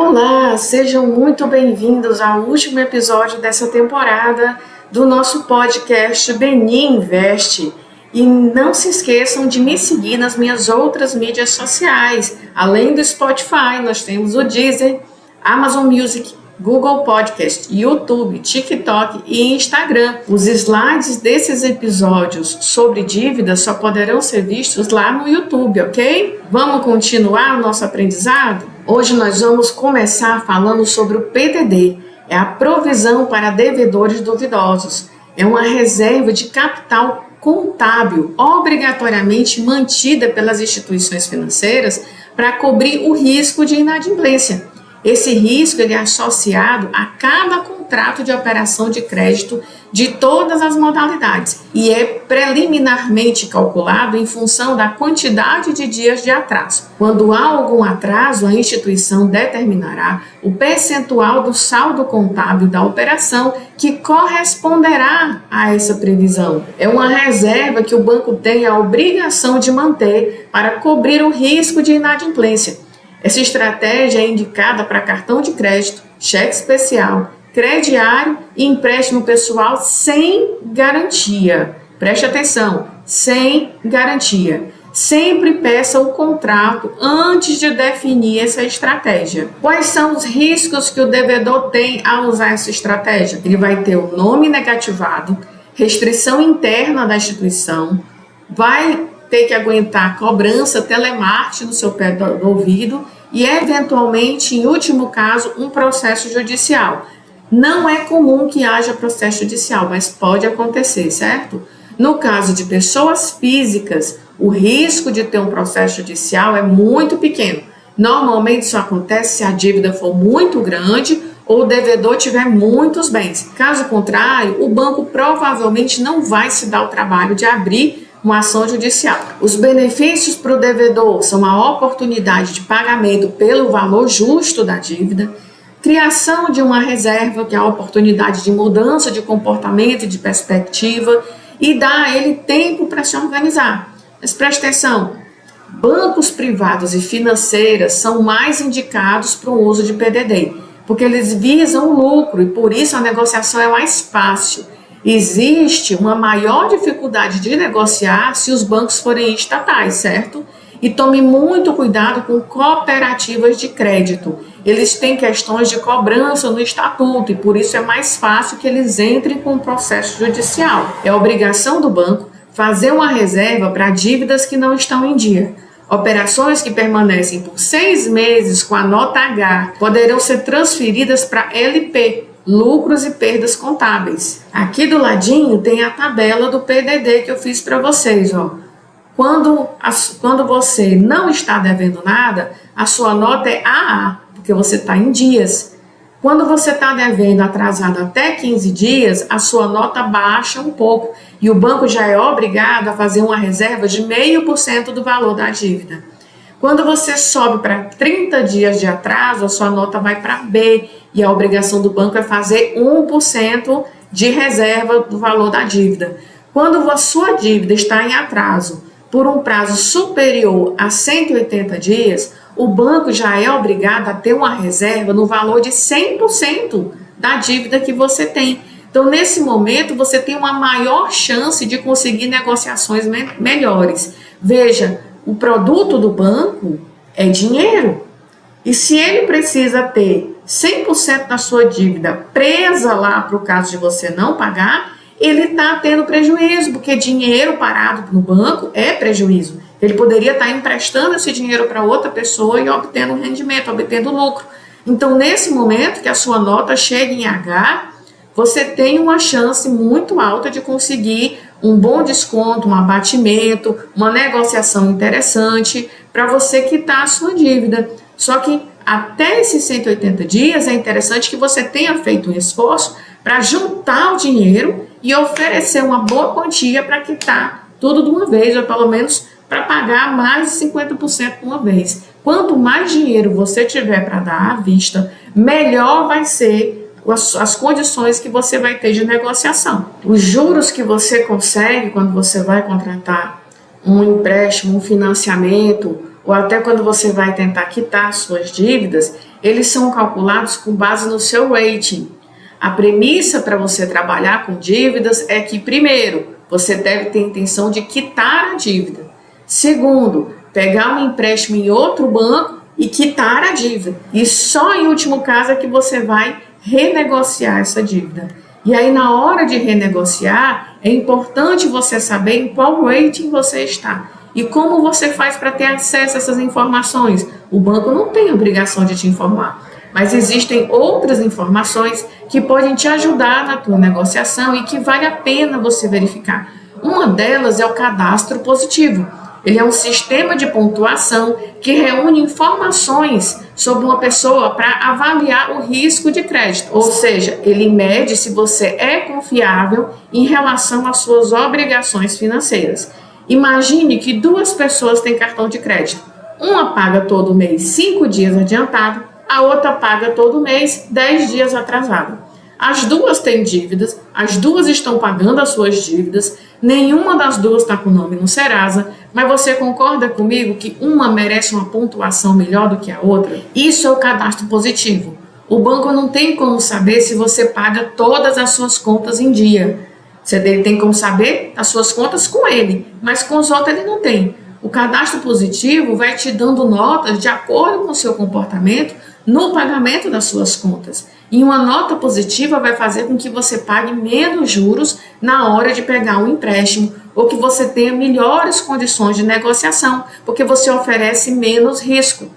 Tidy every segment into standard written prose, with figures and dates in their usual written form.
Olá, sejam muito bem-vindos ao último episódio dessa temporada do nosso podcast Beni Investe. E não se esqueçam de me seguir nas minhas outras mídias sociais. Além do Spotify, nós temos o Deezer, Amazon Music, Google Podcast, YouTube, TikTok e Instagram. Os slides desses episódios sobre dívidas só poderão ser vistos lá no YouTube, ok? Vamos continuar o nosso aprendizado? Hoje nós vamos começar falando sobre o PDD. É a provisão para devedores duvidosos. É uma reserva de capital contábil obrigatoriamente mantida pelas instituições financeiras para cobrir o risco de inadimplência. Esse risco ele é associado a cada contrato de operação de crédito de todas as modalidades e é preliminarmente calculado em função da quantidade de dias de atraso. Quando há algum atraso, a instituição determinará o percentual do saldo contábil da operação que corresponderá a essa previsão. É uma reserva que o banco tem a obrigação de manter para cobrir o risco de inadimplência. Essa estratégia é indicada para cartão de crédito, cheque especial, crediário e empréstimo pessoal sem garantia. Preste atenção, sem garantia. Sempre peça o contrato antes de definir essa estratégia. Quais são os riscos que o devedor tem ao usar essa estratégia? Ele vai ter o nome negativado, restrição interna da instituição, vai ter que aguentar cobrança, telemarketing no seu pé do ouvido e, eventualmente, em último caso, um processo judicial. Não é comum que haja processo judicial, mas pode acontecer, certo? No caso de pessoas físicas, o risco de ter um processo judicial é muito pequeno. Normalmente isso acontece se a dívida for muito grande ou o devedor tiver muitos bens. Caso contrário, o banco provavelmente não vai se dar o trabalho de abrir uma ação judicial. Os benefícios para o devedor são a oportunidade de pagamento pelo valor justo da dívida, criação de uma reserva, que é a oportunidade de mudança de comportamento e de perspectiva, e dá a ele tempo para se organizar. Mas preste atenção, bancos privados e financeiras são mais indicados para o uso de PDD, porque eles visam o lucro e por isso a negociação é mais fácil. Existe uma maior dificuldade de negociar se os bancos forem estatais, certo? E tome muito cuidado com cooperativas de crédito. Eles têm questões de cobrança no estatuto e por isso é mais fácil que eles entrem com um processo judicial. É obrigação do banco fazer uma reserva para dívidas que não estão em dia. Operações que permanecem por 6 meses com a nota H poderão ser transferidas para LP, lucros e perdas contábeis. Aqui do ladinho tem a tabela do PDD que eu fiz para vocês, ó. Quando você não está devendo nada, a sua nota é AA, porque você está em dias. Quando você está devendo atrasado até 15 dias, a sua nota baixa um pouco e o banco já é obrigado a fazer uma reserva de 0,5% do valor da dívida. Quando você sobe para 30 dias de atraso, a sua nota vai para B e a obrigação do banco é fazer 1% de reserva do valor da dívida. Quando a sua dívida está em atraso por um prazo superior a 180 dias, o banco já é obrigado a ter uma reserva no valor de 100% da dívida que você tem. Então, nesse momento, você tem uma maior chance de conseguir negociações melhores. Veja, o produto do banco é dinheiro. E se ele precisa ter 100% da sua dívida presa lá para o caso de você não pagar, ele está tendo prejuízo, porque dinheiro parado no banco é prejuízo. Ele poderia estar emprestando esse dinheiro para outra pessoa e obtendo um rendimento, obtendo lucro. Então, nesse momento que a sua nota chega em H, você tem uma chance muito alta de conseguir um bom desconto, um abatimento, uma negociação interessante para você quitar a sua dívida. Só que até esses 180 dias é interessante que você tenha feito um esforço para juntar o dinheiro e oferecer uma boa quantia para quitar tudo de uma vez, ou pelo menos para pagar mais de 50% de uma vez. Quanto mais dinheiro você tiver para dar à vista, melhor vai ser as condições que você vai ter de negociação. Os juros que você consegue quando você vai contratar um empréstimo, um financiamento ou até quando você vai tentar quitar suas dívidas, eles são calculados com base no seu rating. A premissa para você trabalhar com dívidas é que, primeiro, você deve ter intenção de quitar a dívida. Segundo, pegar um empréstimo em outro banco e quitar a dívida. E só em último caso é que você vai renegociar essa dívida. E aí, na hora de renegociar, é importante você saber em qual rating você está. E como você faz para ter acesso a essas informações? O banco não tem obrigação de te informar, mas existem outras informações que podem te ajudar na tua negociação e que vale a pena você verificar. Uma delas é o cadastro positivo. Ele é um sistema de pontuação que reúne informações sobre uma pessoa para avaliar o risco de crédito. Ou seja, ele mede se você é confiável em relação às suas obrigações financeiras. Imagine que duas pessoas têm cartão de crédito. Uma paga todo mês 5 dias adiantado, a outra paga todo mês 10 dias atrasado. As duas têm dívidas, as duas estão pagando as suas dívidas, nenhuma das duas está com o nome no Serasa, mas você concorda comigo que uma merece uma pontuação melhor do que a outra? Isso é o cadastro positivo. O banco não tem como saber se você paga todas as suas contas em dia. Você tem como saber as suas contas com ele, mas com os outros ele não tem. O cadastro positivo vai te dando notas de acordo com o seu comportamento no pagamento das suas contas. E uma nota positiva vai fazer com que você pague menos juros na hora de pegar um empréstimo ou que você tenha melhores condições de negociação, porque você oferece menos risco.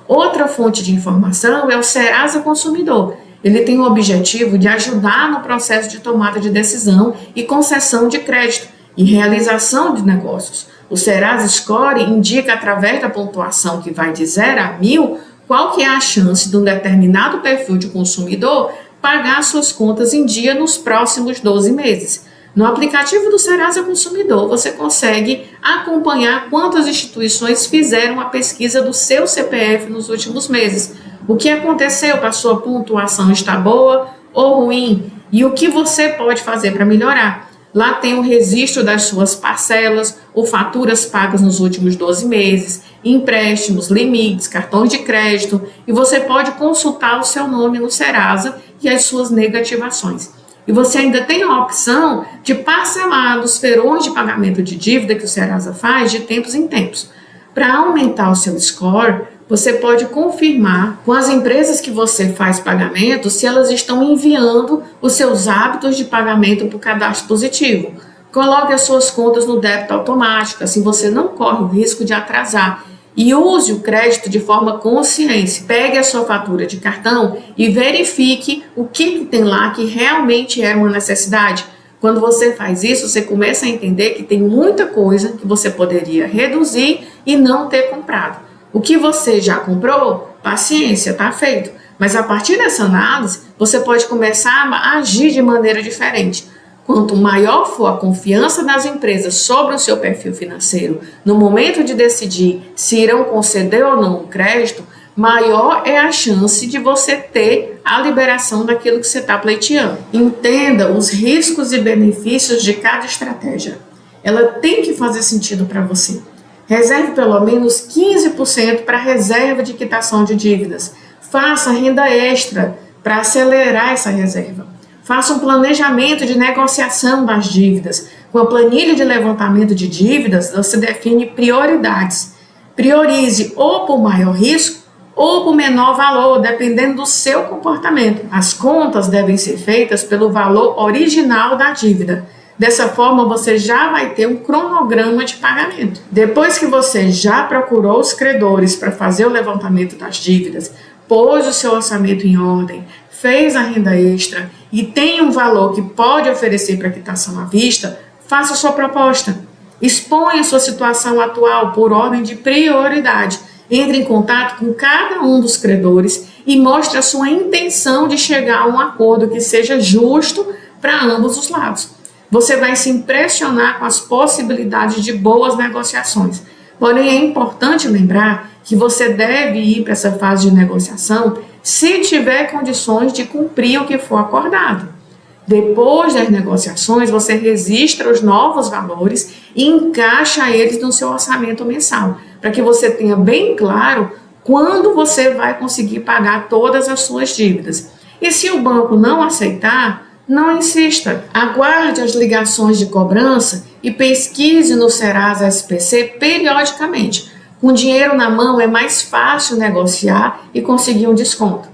Outra fonte de informação é o Serasa Consumidor. Ele tem o objetivo de ajudar no processo de tomada de decisão e concessão de crédito e realização de negócios. O Serasa Score indica, através da pontuação que vai de 0 a 1000, qual que é a chance de um determinado perfil de consumidor pagar suas contas em dia nos próximos 12 meses. No aplicativo do Serasa Consumidor, você consegue acompanhar quantas instituições fizeram a pesquisa do seu CPF nos últimos meses. O que aconteceu para a sua pontuação está boa ou ruim? E o que você pode fazer para melhorar? Lá tem o registro das suas parcelas ou faturas pagas nos últimos 12 meses, empréstimos, limites, cartões de crédito, e você pode consultar o seu nome no Serasa e as suas negativações. E você ainda tem a opção de parcelar os ferões de pagamento de dívida que o Serasa faz de tempos em tempos. Para aumentar o seu score, você pode confirmar com as empresas que você faz pagamento se elas estão enviando os seus hábitos de pagamento para o cadastro positivo. Coloque as suas contas no débito automático, assim você não corre o risco de atrasar. E use o crédito de forma consciente. Pegue a sua fatura de cartão e verifique o que tem lá que realmente era uma necessidade. Quando você faz isso, você começa a entender que tem muita coisa que você poderia reduzir e não ter comprado. O que você já comprou, paciência, está feito. Mas a partir dessa análise, você pode começar a agir de maneira diferente. Quanto maior for a confiança das empresas sobre o seu perfil financeiro no momento de decidir se irão conceder ou não um crédito, maior é a chance de você ter a liberação daquilo que você está pleiteando. Entenda os riscos e benefícios de cada estratégia. Ela tem que fazer sentido para você. Reserve pelo menos 15% para reserva de quitação de dívidas. Faça renda extra para acelerar essa reserva. Faça um planejamento de negociação das dívidas. Com a planilha de levantamento de dívidas, você define prioridades. Priorize ou por maior risco ou por menor valor, dependendo do seu comportamento. As contas devem ser feitas pelo valor original da dívida. Dessa forma, você já vai ter um cronograma de pagamento. Depois que você já procurou os credores para fazer o levantamento das dívidas, pôs o seu orçamento em ordem, fez a renda extra e tem um valor que pode oferecer para quitação à vista, faça a sua proposta. Exponha a sua situação atual por ordem de prioridade. Entre em contato com cada um dos credores e mostre a sua intenção de chegar a um acordo que seja justo para ambos os lados. Você vai se impressionar com as possibilidades de boas negociações. Porém, é importante lembrar que você deve ir para essa fase de negociação se tiver condições de cumprir o que for acordado. Depois das negociações, você registra os novos valores e encaixa eles no seu orçamento mensal, para que você tenha bem claro quando você vai conseguir pagar todas as suas dívidas. E se o banco não aceitar, não insista. Aguarde as ligações de cobrança e pesquise no Serasa SPC periodicamente. Com dinheiro na mão é mais fácil negociar e conseguir um desconto.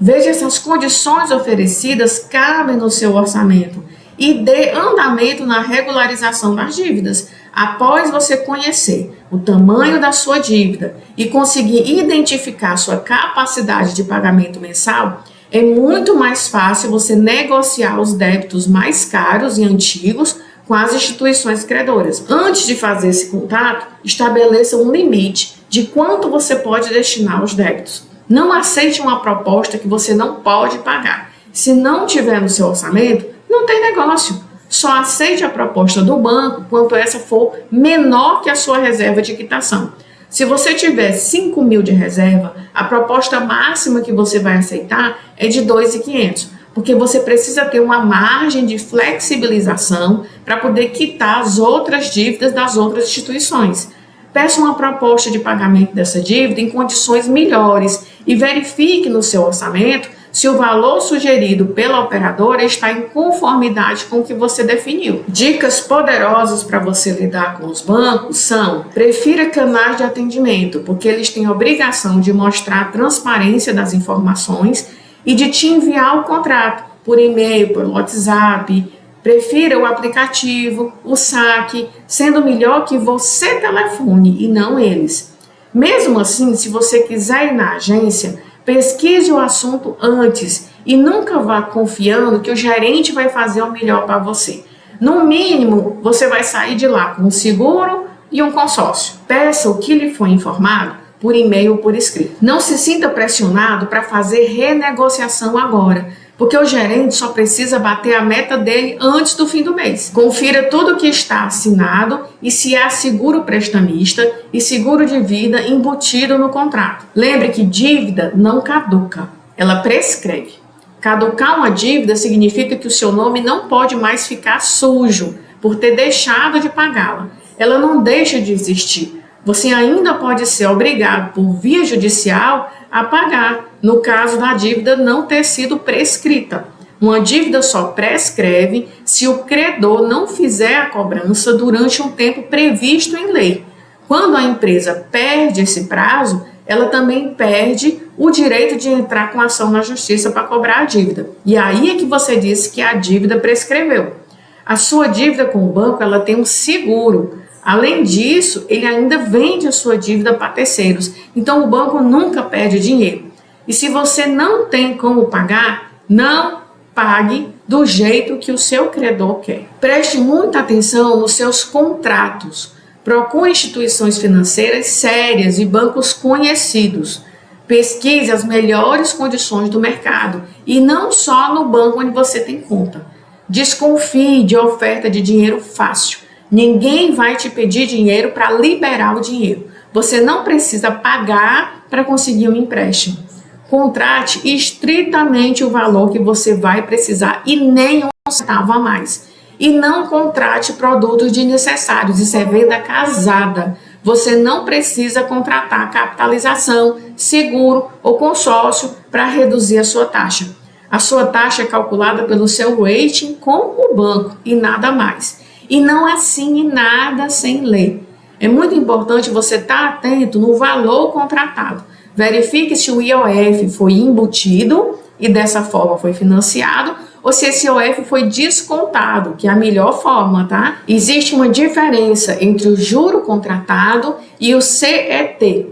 Veja se as condições oferecidas cabem no seu orçamento e dê andamento na regularização das dívidas. Após você conhecer o tamanho da sua dívida e conseguir identificar sua capacidade de pagamento mensal, é muito mais fácil você negociar os débitos mais caros e antigos com as instituições credoras. Antes de fazer esse contato, estabeleça um limite de quanto você pode destinar aos débitos. Não aceite uma proposta que você não pode pagar. Se não tiver no seu orçamento, não tem negócio. Só aceite a proposta do banco quando essa for menor que a sua reserva de quitação. Se você tiver 5 mil de reserva, a proposta máxima que você vai aceitar é de 2.500, porque você precisa ter uma margem de flexibilização para poder quitar as outras dívidas das outras instituições. Peça uma proposta de pagamento dessa dívida em condições melhores e verifique no seu orçamento se o valor sugerido pela operadora está em conformidade com o que você definiu. Dicas poderosas para você lidar com os bancos são: prefira canais de atendimento, porque eles têm a obrigação de mostrar a transparência das informações e de te enviar o contrato por e-mail, por WhatsApp. Prefira o aplicativo, o saque, sendo melhor que você telefone e não eles. Mesmo assim, se você quiser ir na agência, pesquise o assunto antes e nunca vá confiando que o gerente vai fazer o melhor para você. No mínimo, você vai sair de lá com um seguro e um consórcio. Peça o que lhe foi informado por e-mail ou por escrito. Não se sinta pressionado para fazer renegociação agora, porque o gerente só precisa bater a meta dele antes do fim do mês. Confira tudo o que está assinado e se há seguro prestamista e seguro de vida embutido no contrato. Lembre que dívida não caduca, ela prescreve. Caducar uma dívida significa que o seu nome não pode mais ficar sujo por ter deixado de pagá-la. Ela não deixa de existir. Você ainda pode ser obrigado por via judicial a pagar, no caso da dívida não ter sido prescrita. Uma dívida só prescreve se o credor não fizer a cobrança durante um tempo previsto em lei. Quando a empresa perde esse prazo, ela também perde o direito de entrar com ação na justiça para cobrar a dívida. E aí é que você disse que a dívida prescreveu. A sua dívida com o banco, ela tem um seguro. Além disso, ele ainda vende a sua dívida para terceiros. Então, o banco nunca perde dinheiro. E se você não tem como pagar, não pague do jeito que o seu credor quer. Preste muita atenção nos seus contratos. Procure instituições financeiras sérias e bancos conhecidos. Pesquise as melhores condições do mercado e não só no banco onde você tem conta. Desconfie de oferta de dinheiro fácil. Ninguém vai te pedir dinheiro para liberar o dinheiro. Você não precisa pagar para conseguir um empréstimo. Contrate estritamente o valor que você vai precisar e nem um centavo a mais. E não contrate produtos desnecessários. Isso é venda casada. Você não precisa contratar capitalização, seguro ou consórcio para reduzir a sua taxa. A sua taxa é calculada pelo seu rating com o banco e nada mais. E não assine nada sem ler. É muito importante você estar atento no valor contratado. Verifique se o IOF foi embutido e dessa forma foi financiado, ou se esse IOF foi descontado, que é a melhor forma, tá? Existe uma diferença entre o juro contratado e o CET.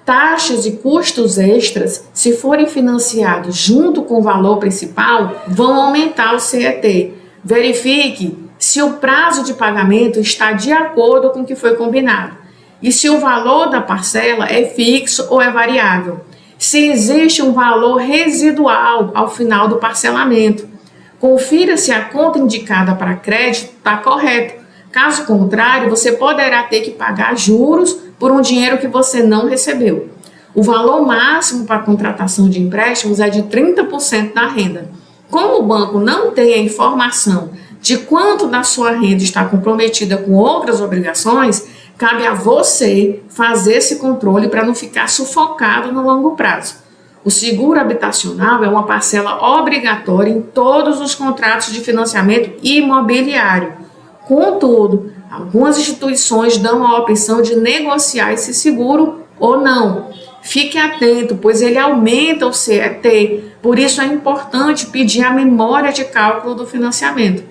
Taxas e custos extras, se forem financiados junto com o valor principal, vão aumentar o CET. Verifique se o prazo de pagamento está de acordo com o que foi combinado e se o valor da parcela é fixo ou é variável. Se existe um valor residual ao final do parcelamento. Confira se a conta indicada para crédito está correta. Caso contrário, você poderá ter que pagar juros por um dinheiro que você não recebeu. O valor máximo para a contratação de empréstimos é de 30% da renda. Como o banco não tem a informação de quanto da sua renda está comprometida com outras obrigações, Cabe a você fazer esse controle para não ficar sufocado no longo prazo. O seguro habitacional é uma parcela obrigatória em todos os contratos de financiamento imobiliário. Contudo, algumas instituições dão a opção de negociar esse seguro ou não. Fique atento, pois ele aumenta o CET, por isso é importante pedir a memória de cálculo do financiamento.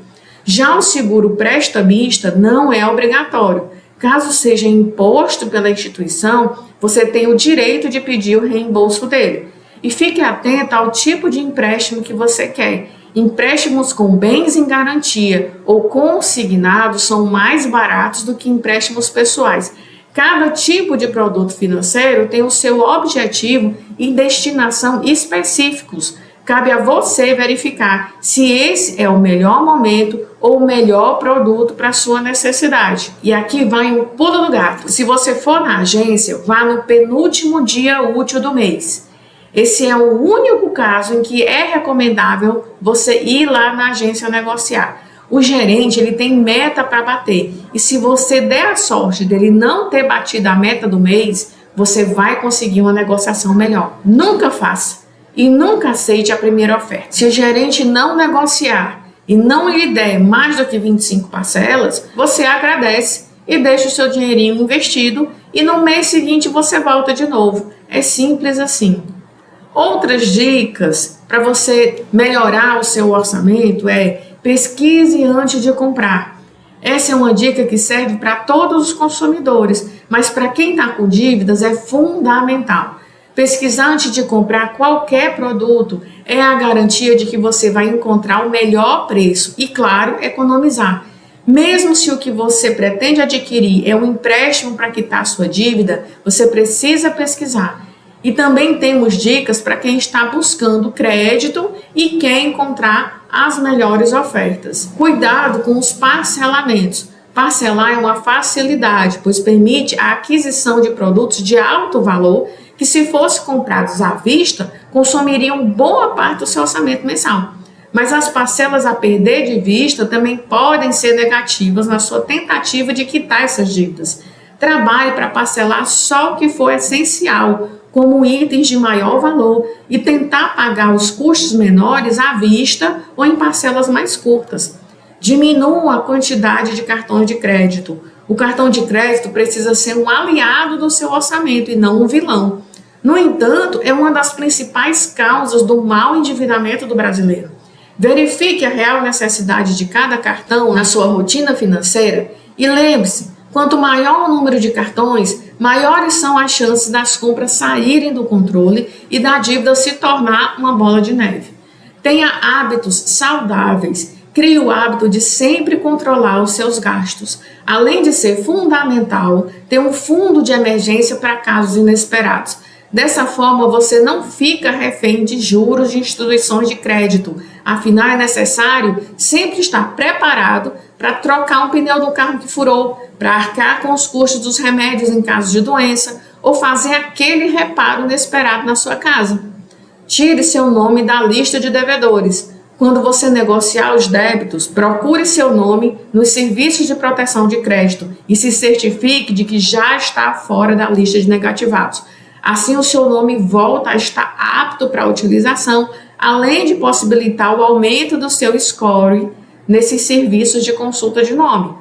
Já o seguro prestamista não é obrigatório. Caso seja imposto pela instituição, você tem o direito de pedir o reembolso dele. E fique atento ao tipo de empréstimo que você quer. Empréstimos com bens em garantia ou consignados são mais baratos do que empréstimos pessoais. Cada tipo de produto financeiro tem o seu objetivo e destinação específicos. Cabe a você verificar se esse é o melhor momento ou o melhor produto para a sua necessidade. E aqui vai um pulo do gato. Se você for na agência, vá no penúltimo dia útil do mês. Esse é o único caso em que é recomendável você ir lá na agência negociar. O gerente ele tem meta para bater e se você der a sorte dele não ter batido a meta do mês, você vai conseguir uma negociação melhor. Nunca faça e nunca aceite a primeira oferta. Se o gerente não negociar e não lhe der mais do que 25 parcelas, você agradece e deixa o seu dinheirinho investido e no mês seguinte você volta de novo. É simples assim. Outras dicas para você melhorar o seu orçamento é pesquise antes de comprar. Essa é uma dica que serve para todos os consumidores, mas para quem está com dívidas é fundamental. Pesquisar antes de comprar qualquer produto é a garantia de que você vai encontrar o melhor preço e, claro, economizar. Mesmo se o que você pretende adquirir é um empréstimo para quitar a sua dívida, você precisa pesquisar. E também temos dicas para quem está buscando crédito e quer encontrar as melhores ofertas. Cuidado com os parcelamentos. Parcelar é uma facilidade, pois permite a aquisição de produtos de alto valor que, se fossem comprados à vista, consumiriam boa parte do seu orçamento mensal. Mas as parcelas a perder de vista também podem ser negativas na sua tentativa de quitar essas dívidas. Trabalhe para parcelar só o que for essencial, como itens de maior valor, e tentar pagar os custos menores à vista ou em parcelas mais curtas. Diminua a quantidade de cartões de crédito. O cartão de crédito precisa ser um aliado do seu orçamento e não um vilão. No entanto, é uma das principais causas do mau endividamento do brasileiro. Verifique a real necessidade de cada cartão na sua rotina financeira e lembre-se, quanto maior o número de cartões, maiores são as chances das compras saírem do controle e da dívida se tornar uma bola de neve. Tenha hábitos saudáveis. Crie o hábito de sempre controlar os seus gastos. Além de ser fundamental, ter um fundo de emergência para casos inesperados. Dessa forma, você não fica refém de juros de instituições de crédito. Afinal, é necessário sempre estar preparado para trocar um pneu do carro que furou, para arcar com os custos dos remédios em caso de doença ou fazer aquele reparo inesperado na sua casa. Tire seu nome da lista de devedores. Quando você negociar os débitos, procure seu nome nos serviços de proteção de crédito e se certifique de que já está fora da lista de negativados. Assim, o seu nome volta a estar apto para a utilização, além de possibilitar o aumento do seu score nesses serviços de consulta de nome.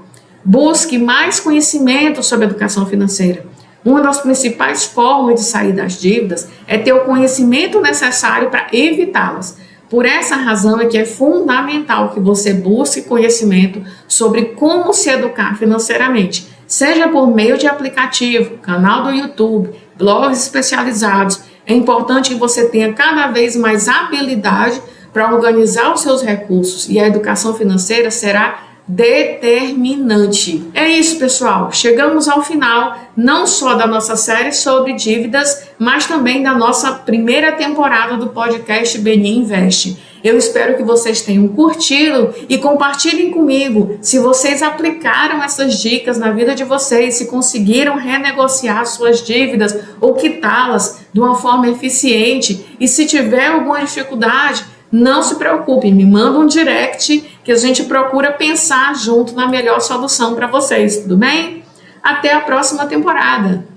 Busque mais conhecimento sobre educação financeira. Uma das principais formas de sair das dívidas é ter o conhecimento necessário para evitá-las. Por essa razão é que é fundamental que você busque conhecimento sobre como se educar financeiramente, seja por meio de aplicativo, canal do YouTube, blogs especializados. É importante que você tenha cada vez mais habilidade para organizar os seus recursos e a educação financeira será determinante. É isso, pessoal. Chegamos ao final não só da nossa série sobre dívidas, mas também da nossa primeira temporada do podcast Benin Investe. Eu espero que vocês tenham curtido e compartilhem comigo se vocês aplicaram essas dicas na vida de vocês, se conseguiram renegociar suas dívidas ou quitá-las de uma forma eficiente e se tiver alguma dificuldade, não se preocupe, me manda um direct que a gente procura pensar junto na melhor solução para vocês, tudo bem? Até a próxima temporada!